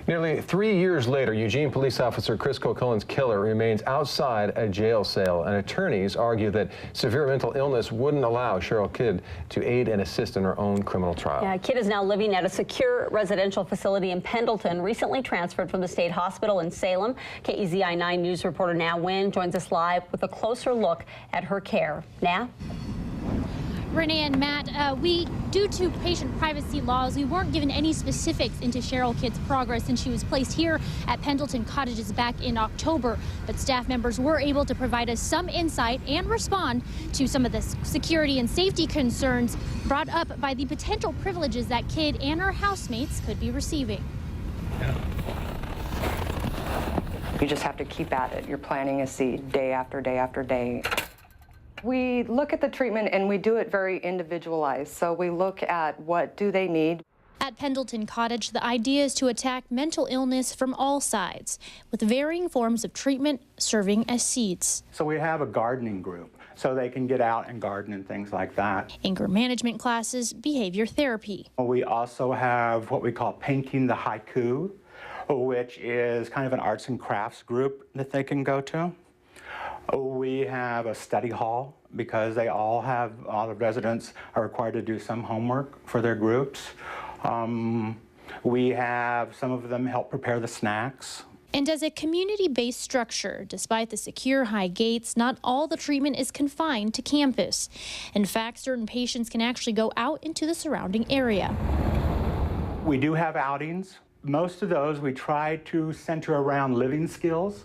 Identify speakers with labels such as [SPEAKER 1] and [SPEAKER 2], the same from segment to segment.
[SPEAKER 1] Nearly 3 years later, Eugene police officer Chris Killcullen's killer remains outside a jail cell, and attorneys argue that severe mental illness wouldn't allow Cheryl Kidd to aid and assist in her own criminal trial.
[SPEAKER 2] Yeah, Kidd is now living at a secure residential facility in Pendleton, recently transferred from the state hospital in Salem. KEZI 9 News reporter Na Nguyen joins us live with a closer look at her care. Na?
[SPEAKER 3] Renee and Matt, due to patient privacy laws, we weren't given any specifics into Cheryl Kidd's progress since she was placed here at Pendleton Cottages back in October. But staff members were able to provide us some insight and respond to some of the security and safety concerns brought up by the potential privileges that Kidd and her housemates could be receiving.
[SPEAKER 4] You just have to keep at it. You're planting a seed day after day after day. We look at the treatment and we do it very individualized. So we look at what do they need.
[SPEAKER 3] At Pendleton Cottage, the idea is to attack mental illness from all sides, with varying forms of treatment serving as seeds.
[SPEAKER 5] So we have a gardening group, so they can get out and garden and things like that.
[SPEAKER 3] Anger management classes, behavior therapy.
[SPEAKER 5] We also have what we call painting the haiku, which is kind of an arts and crafts group that they can go to. We have a study hall because all the residents are required to do some homework for their groups. We have some of them help prepare the snacks.
[SPEAKER 3] And as a community-based structure, despite the secure high gates, not all the treatment is confined to campus. In fact, certain patients can actually go out into the surrounding area.
[SPEAKER 5] We do have outings. Most of those we try to center around living skills.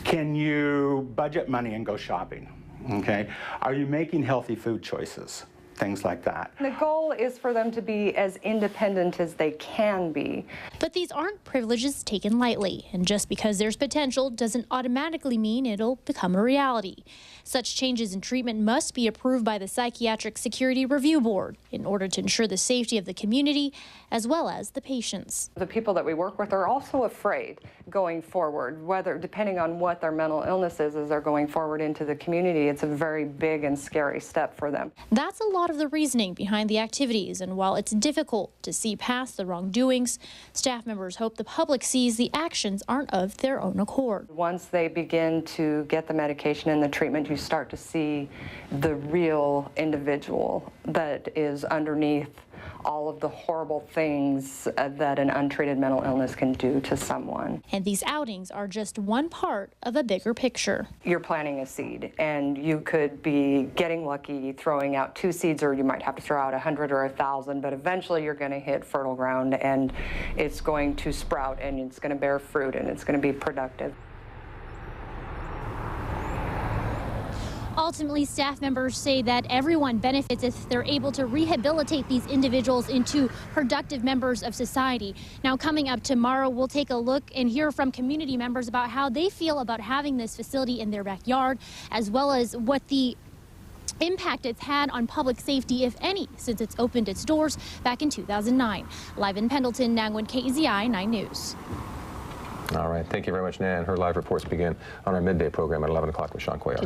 [SPEAKER 5] Can you budget money and go shopping? Okay. Are you making healthy food choices? Things like that.
[SPEAKER 4] The goal is for them to be as independent as they can be.
[SPEAKER 3] But these aren't privileges taken lightly, and just because there's potential doesn't automatically mean it'll become a reality. Such changes in treatment must be approved by the Psychiatric Security Review Board in order to ensure the safety of the community as well as the patients.
[SPEAKER 4] The people that we work with are also afraid going forward, depending on what their mental illness is as they're going forward into the community. It's a very big and scary step for them.
[SPEAKER 3] That's a lot of the reasoning behind the activities, and while it's difficult to see past the wrongdoings, staff members hope the public sees the actions aren't of their own accord.
[SPEAKER 4] Once they begin to get the medication and the treatment, you start to see the real individual that is underneath all of the horrible things that an untreated mental illness can do to someone.
[SPEAKER 3] And these outings are just one part of a bigger picture.
[SPEAKER 4] You're planting a seed, and you could be getting lucky throwing out 2 seeds, or you might have to throw out 100 or 1,000, but eventually you're going to hit fertile ground, and it's going to sprout, and it's going to bear fruit, and it's going to be productive.
[SPEAKER 3] Ultimately, staff members say that everyone benefits if they're able to rehabilitate these individuals into productive members of society. Now, coming up tomorrow, we'll take a look and hear from community members about how they feel about having this facility in their backyard, as well as what the impact it's had on public safety, if any, since it's opened its doors back in 2009. Live in Pendleton, Na Nguyen, KEZI 9 News.
[SPEAKER 1] All right. Thank you very much, Nan. Her live reports begin on our midday program at 11 o'clock with Sean Cuellar.